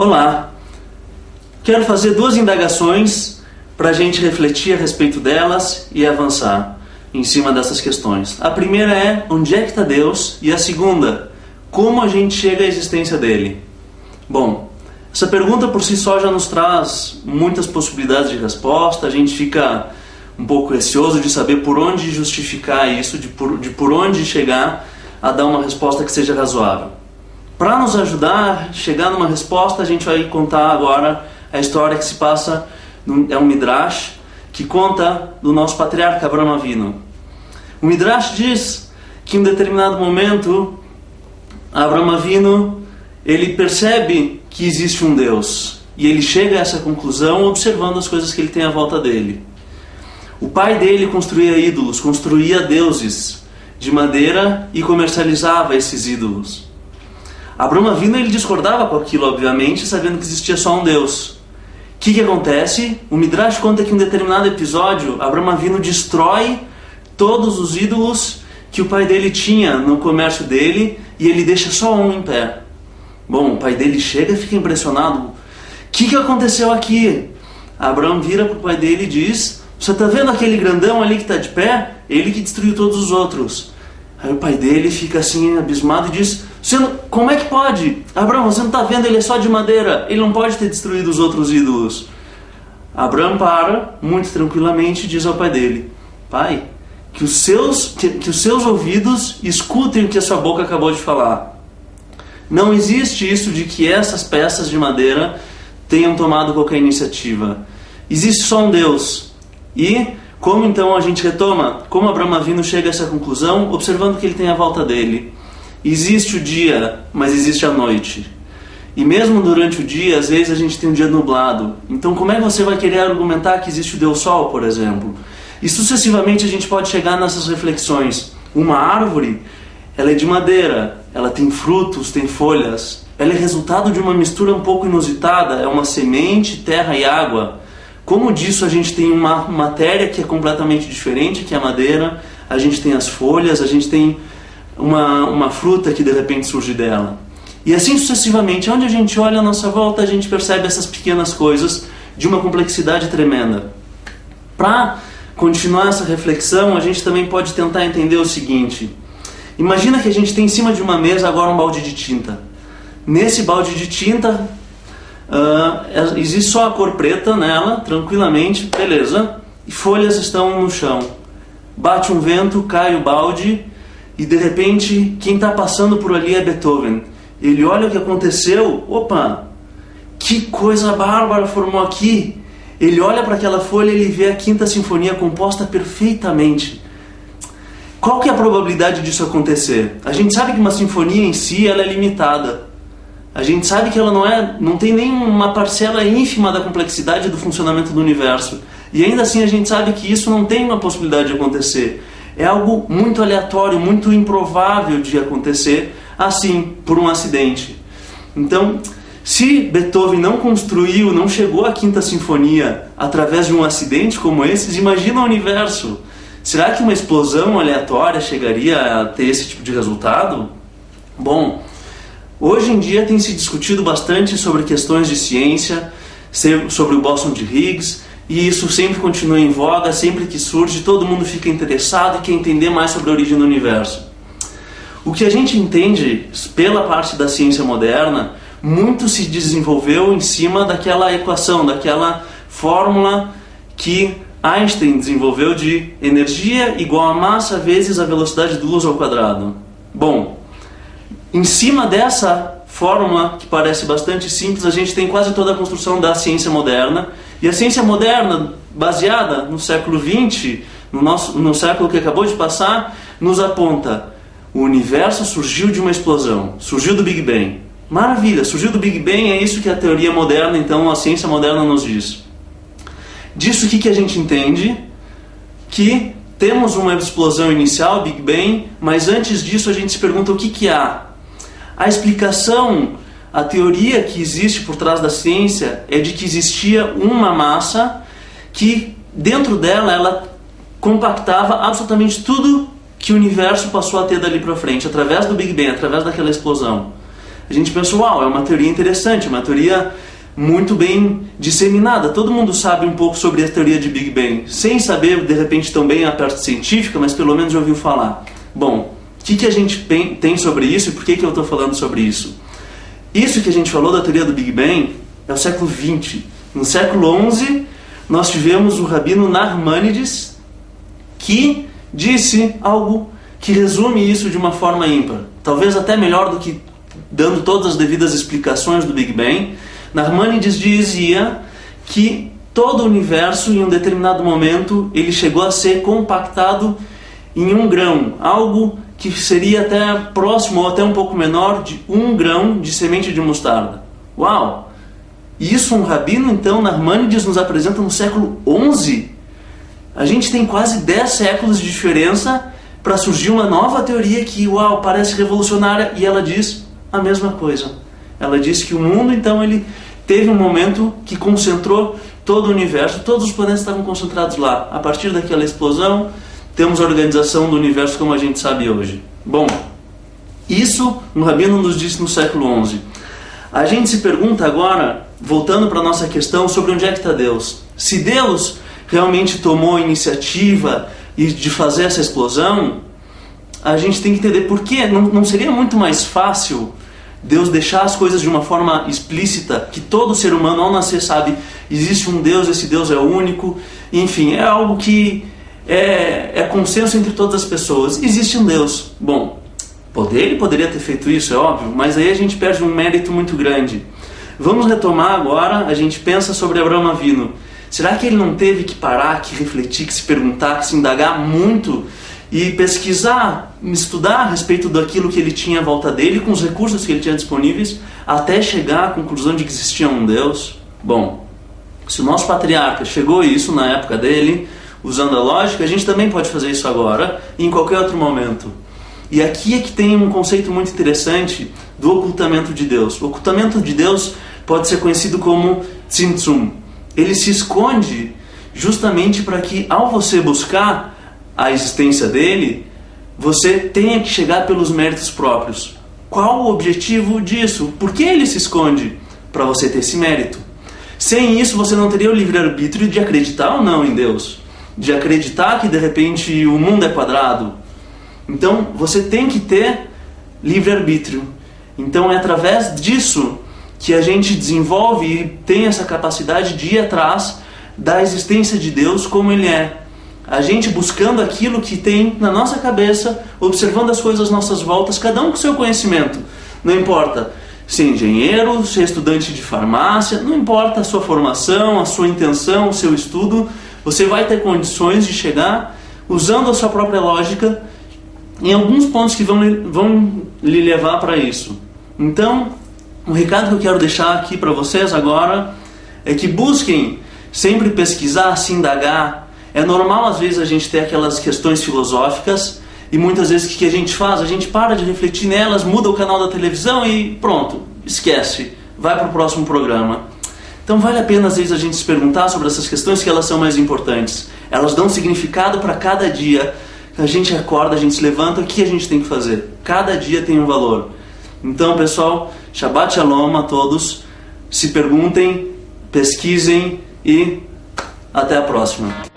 Olá, quero fazer duas indagações para a gente refletir a respeito delas e avançar em cima dessas questões. A primeira é, onde é que está Deus? E a segunda, como a gente chega à existência dele? Bom, essa pergunta por si só já nos traz muitas possibilidades de resposta, a gente fica um pouco receoso de saber por onde justificar isso, de por onde chegar a dar uma resposta que seja razoável. Para nos ajudar a chegar numa resposta, a gente vai contar agora a história que se passa, é um Midrash, que conta do nosso patriarca Avraham Avinu. O Midrash diz que em um determinado momento, Avraham Avinu, ele percebe que existe um Deus, e ele chega a essa conclusão observando as coisas que ele tem à volta dele. O pai dele construía ídolos, construía deuses de madeira e comercializava esses ídolos. Avraham Avinu, ele discordava com aquilo, obviamente, sabendo que existia só um Deus. O que acontece? O Midrash conta que em um determinado episódio, Avraham Avinu destrói todos os ídolos que o pai dele tinha no comércio dele e ele deixa só um em pé. Bom, o pai dele chega e fica impressionado. O que aconteceu aqui? Abraham vira para o pai dele e diz: você está vendo aquele grandão ali que está de pé? Ele que destruiu todos os outros. Aí o pai dele fica assim abismado e diz: como é que pode? Abraham, você não está vendo? Ele é só de madeira. Ele não pode ter destruído os outros ídolos. Abraham para, muito tranquilamente, e diz ao pai dele: pai, que os seus ouvidos escutem o que a sua boca acabou de falar. Não existe isso de que essas peças de madeira tenham tomado qualquer iniciativa. Existe só um Deus. E como então a gente retoma? Como Avraham Avinu chega a essa conclusão? Observando o que ele tem à volta dele. Existe o dia, mas existe a noite. E mesmo durante o dia, às vezes a gente tem um dia nublado. Então como é que você vai querer argumentar que existe o Deus Sol, por exemplo? E sucessivamente a gente pode chegar nessas reflexões. Uma árvore, ela é de madeira, ela tem frutos, tem folhas. Ela é resultado de uma mistura um pouco inusitada, é uma semente, terra e água. Como disso a gente tem uma matéria que é completamente diferente, que é a madeira, a gente tem as folhas, a gente tem uma fruta que de repente surge dela. E assim sucessivamente, onde a gente olha à nossa volta, a gente percebe essas pequenas coisas de uma complexidade tremenda. Para continuar essa reflexão, a gente também pode tentar entender o seguinte: imagina que a gente tem em cima de uma mesa agora um balde de tinta. Nesse balde de tinta, existe só a cor preta nela, tranquilamente, beleza, e folhas estão no chão. Bate um vento, cai o balde, e de repente quem está passando por ali é Beethoven. Ele olha o que aconteceu, opa, que coisa bárbara formou aqui. Ele olha para aquela folha e ele vê a Quinta Sinfonia composta perfeitamente. Qual que é a probabilidade disso acontecer? A gente sabe que uma sinfonia em si ela é limitada. A gente sabe que ela não tem nem uma parcela ínfima da complexidade do funcionamento do universo. E ainda assim a gente sabe que isso não tem uma possibilidade de acontecer. É algo muito aleatório, muito improvável de acontecer assim, por um acidente. Então, se Beethoven não construiu, não chegou à Quinta Sinfonia através de um acidente como esse, imagina o universo. Será que uma explosão aleatória chegaria a ter esse tipo de resultado? Bom, hoje em dia tem se discutido bastante sobre questões de ciência, sobre o bóson de Higgs, e isso sempre continua em voga, sempre que surge, todo mundo fica interessado e quer entender mais sobre a origem do universo. O que a gente entende pela parte da ciência moderna, muito se desenvolveu em cima daquela equação, daquela fórmula que Einstein desenvolveu de energia igual a massa vezes a velocidade de luz ao quadrado. Bom, em cima dessa fórmula, que parece bastante simples, a gente tem quase toda a construção da ciência moderna. E a ciência moderna, baseada no século XX, no século que acabou de passar, nos aponta: o universo surgiu de uma explosão, surgiu do Big Bang. Maravilha, surgiu do Big Bang, é isso que a teoria moderna, então a ciência moderna nos diz. Disso o que a gente entende? Que temos uma explosão inicial, Big Bang, mas antes disso a gente se pergunta o que há. A explicação, a teoria que existe por trás da ciência é de que existia uma massa que dentro dela ela compactava absolutamente tudo que o universo passou a ter dali para frente, através do Big Bang, através daquela explosão. a gente pensa, uau, é uma teoria interessante, uma teoria muito bem disseminada. Todo mundo sabe um pouco sobre a teoria de Big Bang, sem saber, de repente, tão bem a parte científica, mas pelo menos já ouviu falar. Bom, o que a gente tem sobre isso e por que eu estou falando sobre isso? Isso que a gente falou da teoria do Big Bang é o século XX. No século XI, nós tivemos o rabino Nachmanides, que disse algo que resume isso de uma forma ímpar. Talvez até melhor do que dando todas as devidas explicações do Big Bang. Nachmanides dizia que todo o universo, em um determinado momento, ele chegou a ser compactado em um grão, algo que seria até próximo ou até um pouco menor de 1 grão de semente de mostarda. Uau! Isso um rabino, então, Nachmanides nos apresenta no século XI. A gente tem quase 10 séculos de diferença para surgir uma nova teoria que, uau, parece revolucionária, e ela diz a mesma coisa. Ela diz que o mundo, então, ele teve um momento que concentrou todo o universo, todos os planetas estavam concentrados lá. A partir daquela explosão, temos a organização do universo como a gente sabe hoje. Bom, isso um rabino nos disse no século XI. A gente se pergunta agora, voltando para a nossa questão, sobre onde é que está Deus. Se Deus realmente tomou a iniciativa de fazer essa explosão, a gente tem que entender por quê. Não seria muito mais fácil Deus deixar as coisas de uma forma explícita, que todo ser humano ao nascer sabe, existe um Deus, esse Deus é único, enfim, é algo que é consenso entre todas as pessoas. Existe um Deus. Bom, ele poderia ter feito isso, é óbvio, mas aí a gente perde um mérito muito grande. Vamos retomar agora, a gente pensa sobre Abraão Avinu. Será que ele não teve que parar, que refletir, que se perguntar, que se indagar muito e pesquisar, estudar a respeito daquilo que ele tinha à volta dele, com os recursos que ele tinha disponíveis, até chegar à conclusão de que existia um Deus? Bom, se o nosso patriarca chegou a isso na época dele, usando a lógica, a gente também pode fazer isso agora e em qualquer outro momento. E aqui é que tem um conceito muito interessante do ocultamento de Deus. O ocultamento de Deus pode ser conhecido como tzimtzum. Ele se esconde justamente para que, ao você buscar a existência dele, você tenha que chegar pelos méritos próprios. Qual o objetivo disso? Por que ele se esconde? Para você ter esse mérito. Sem isso, você não teria o livre-arbítrio de acreditar ou não em Deus, de acreditar que de repente o mundo é quadrado. Então você tem que ter livre-arbítrio. Então é através disso que a gente desenvolve e tem essa capacidade de ir atrás da existência de Deus como Ele é. A gente buscando aquilo que tem na nossa cabeça, observando as coisas às nossas voltas, cada um com seu conhecimento. Não importa se é engenheiro, se é estudante de farmácia, não importa a sua formação, a sua intenção, o seu estudo, você vai ter condições de chegar usando a sua própria lógica em alguns pontos que vão lhe levar para isso. Então, o recado que eu quero deixar aqui para vocês agora é que busquem sempre pesquisar, se indagar. É normal às vezes a gente ter aquelas questões filosóficas e muitas vezes o que a gente faz? A gente para de refletir nelas, muda o canal da televisão e pronto, esquece, vai para o próximo programa. Então vale a pena às vezes a gente se perguntar sobre essas questões, que elas são mais importantes. Elas dão significado para cada dia. A gente acorda, a gente se levanta, o que a gente tem que fazer? Cada dia tem um valor. Então, pessoal, Shabbat Shalom a todos. Se perguntem, pesquisem e até a próxima.